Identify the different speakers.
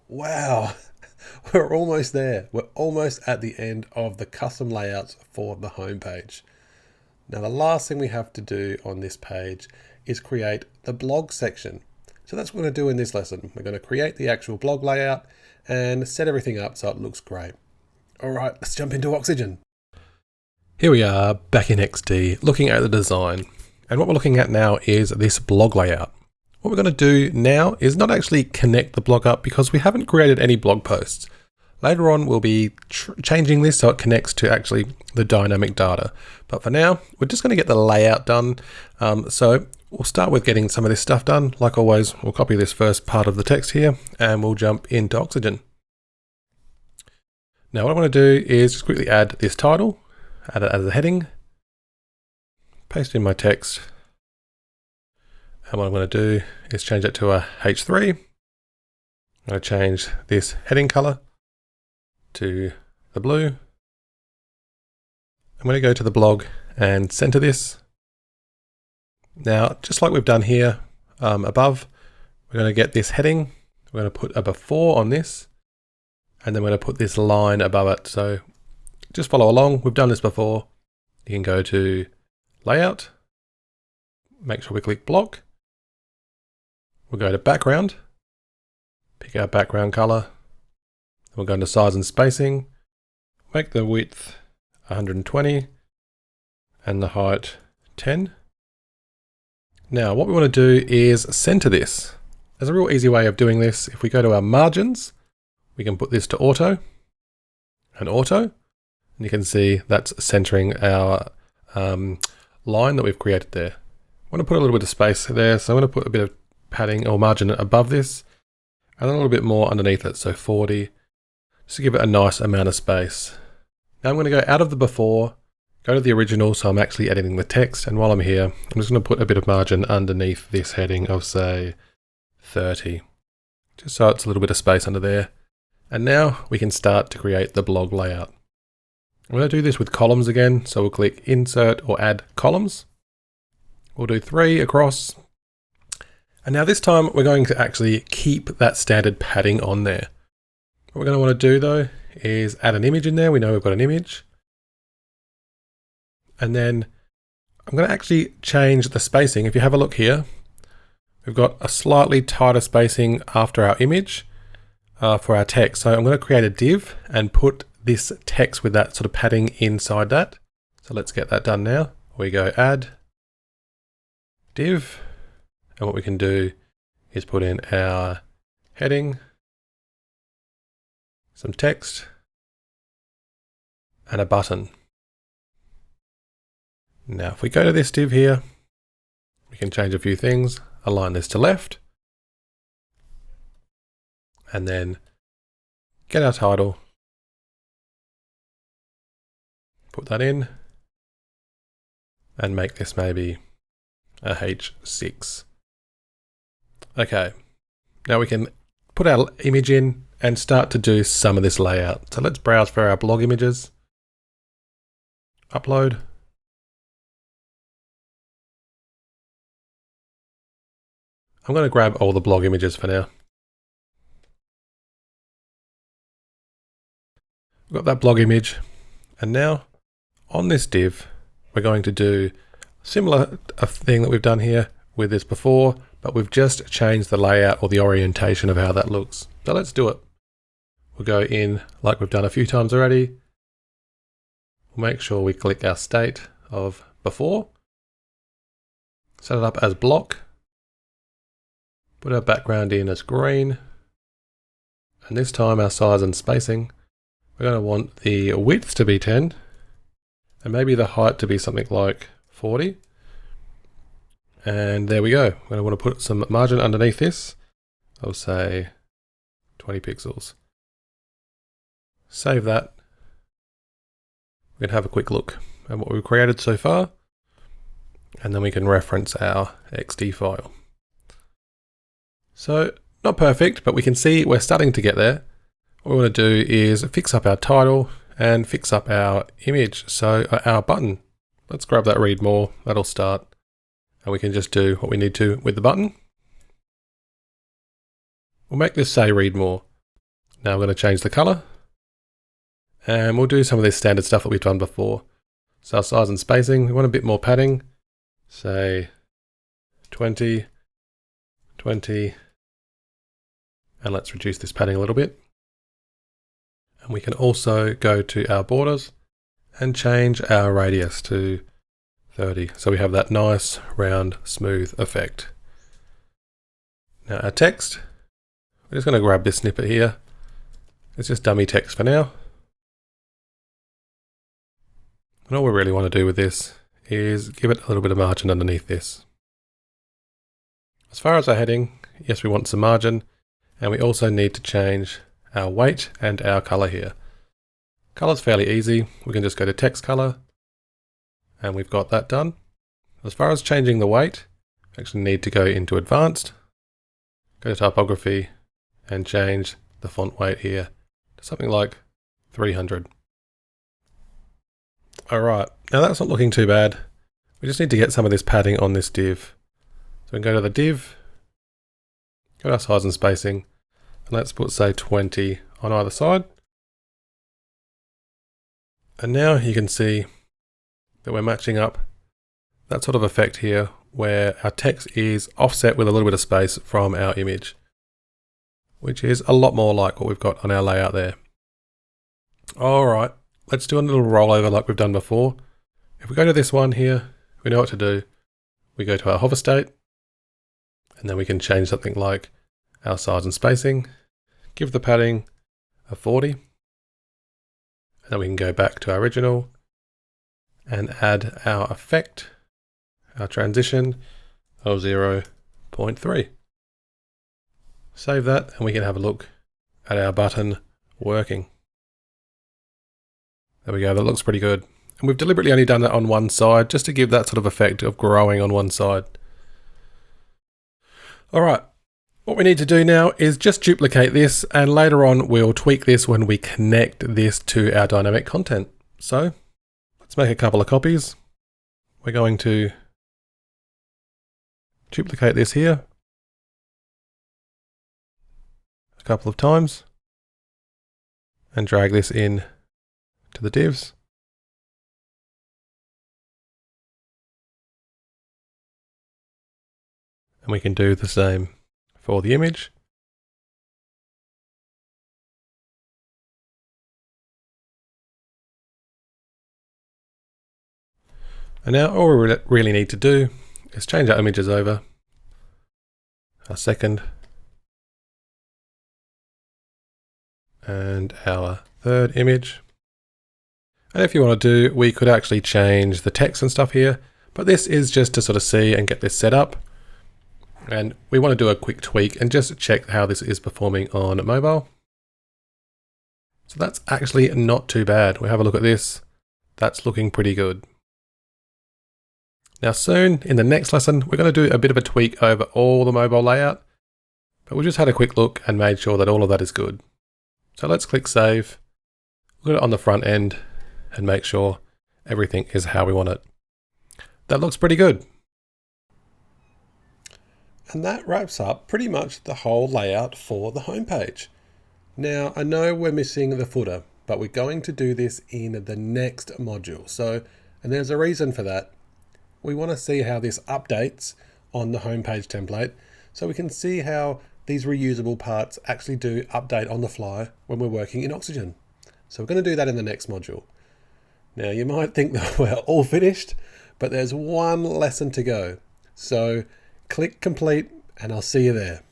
Speaker 1: Wow, we're almost there. We're almost at the end of the custom layouts for the homepage. Now, the last thing we have to do on this page is create the blog section. So that's what we're going to do in this lesson. We're going to create the actual blog layout and set everything up so it looks great. All right, let's jump into Oxygen. Here we are back in XD looking at the design. And what we're looking at now is this blog layout. What we're going to do now is not actually connect the blog up because we haven't created any blog posts. Later on, we'll be changing this so it connects to actually the dynamic data. But for now, we're just going to get the layout done. So we'll start with getting some of this stuff done. Like always, we'll copy this first part of the text here and we'll jump into Oxygen. Now what I want to do is just quickly add this title, add it as a heading, paste in my text. And what I'm going to do is change it to a H3. I'm going to change this heading color to the blue. I'm going to go to the blog and center this. Now, just like we've done here above, we're going to get this heading. We're going to put a before on this, and then we're going to put this line above it. So just follow along. We've done this before. You can go to Layout, make sure we click Block. We'll go to Background, pick our background color. We'll go into Size and Spacing, make the width 120 and the height 10. Now what we want to do is center this. There's a real easy way of doing this. If we go to our margins, we can put this to auto and auto, and you can see that's centering our line that we've created there. I want to put a little bit of space there, so I'm going to put a bit of padding or margin above this and a little bit more underneath it, so 40, just to give it a nice amount of space. Now I'm going to go out of the before, go to the original, so I'm actually editing the text, and while I'm here, I'm just going to put a bit of margin underneath this heading of say 30, just so it's a little bit of space under there. And now we can start to create the blog layout. I'm going to do this with columns again, so we'll click Insert or Add Columns. We'll do 3 across. And now this time we're going to actually keep that standard padding on there. What we're going to want to do though is add an image in there. We know we've got an image. And then I'm going to actually change the spacing. If you have a look here, we've got a slightly tighter spacing after our image for our text. So I'm going to create a div and put this text with that sort of padding inside that. So let's get that done now. We go Add, Div. And what we can do is put in our heading, some text, and a button. Now, if we go to this div here, we can change a few things, align this to left, and then get our title, put that in, and make this maybe a H6. Okay, now we can put our image in and start to do some of this layout. So let's browse for our blog images, upload. I'm going to grab all the blog images for now. We've got that blog image, and now on this div, we're going to do similar a thing that we've done here with this before, but we've just changed the layout or the orientation of how that looks. So let's do it. We'll go in like we've done a few times already. We'll make sure we click our state of before, set it up as block, put our background in as green, and this time our size and spacing, we're going to want the width to be 10 and maybe the height to be something like 40. And there we go. We're going to want to put some margin underneath this. I'll say 20 pixels. Save that. We can have a quick look at what we've created so far, and then we can reference our XD file. So not perfect, but we can see we're starting to get there. What we want to do is fix up our title and fix up our image. So our button, let's grab that read more, that'll start. And we can just do what we need to with the button. We'll make this say read more. Now I'm going to change the color. And we'll do some of this standard stuff that we've done before. So our size and spacing, we want a bit more padding. Say 20, 20. And let's reduce this padding a little bit. And we can also go to our borders and change our radius to 30. So we have that nice, round, smooth effect. Now our text, we're just going to grab this snippet here. It's just dummy text for now. And all we really want to do with this is give it a little bit of margin underneath this. As far as our heading, yes, we want some margin, and we also need to change our weight and our color here. Color's fairly easy. We can just go to text color, and we've got that done. As far as changing the weight, we actually need to go into advanced, go to typography, and change the font weight here to something like 300. Alright, now that's not looking too bad. We just need to get some of this padding on this div. So we can go to the div, go to our size and spacing, and let's put, say, 20 on either side. And now you can see that we're matching up that sort of effect here where our text is offset with a little bit of space from our image, which is a lot more like what we've got on our layout there. Alright, let's do a little rollover like we've done before. If we go to this one here, we know what to do. We go to our hover state, and then we can change something like our size and spacing, give the padding a 40, and then we can go back to our original and add our effect, our transition of 0.3. Save that, and we can have a look at our button working. There we go, that looks pretty good. And we've deliberately only done that on one side just to give that sort of effect of growing on one side. Alright, what we need to do now is just duplicate this, and later on we'll tweak this when we connect this to our dynamic content. So let's make a couple of copies. We're going to duplicate this here a couple of times and drag this in to the divs. And we can do the same for the image. And now all we really need to do is change our images over. Our second and our third image. And if you want to do, we could actually change the text and stuff here, but this is just to sort of see and get this set up. And we want to do a quick tweak and just check how this is performing on mobile. So that's actually not too bad. We have a look at this. That's looking pretty good. Now soon, in the next lesson, we're going to do a bit of a tweak over all the mobile layout, but we just had a quick look and made sure that all of that is good. So let's click save, look at it on the front end, and make sure everything is how we want it. That looks pretty good. And that wraps up pretty much the whole layout for the homepage. Now, I know we're missing the footer, but we're going to do this in the next module. And there's a reason for that. We want to see how this updates on the homepage template, so we can see how these reusable parts actually do update on the fly when we're working in Oxygen. So we're going to do that in the next module. Now, you might think that we're all finished, but there's one lesson to go. So click complete, and I'll see you there.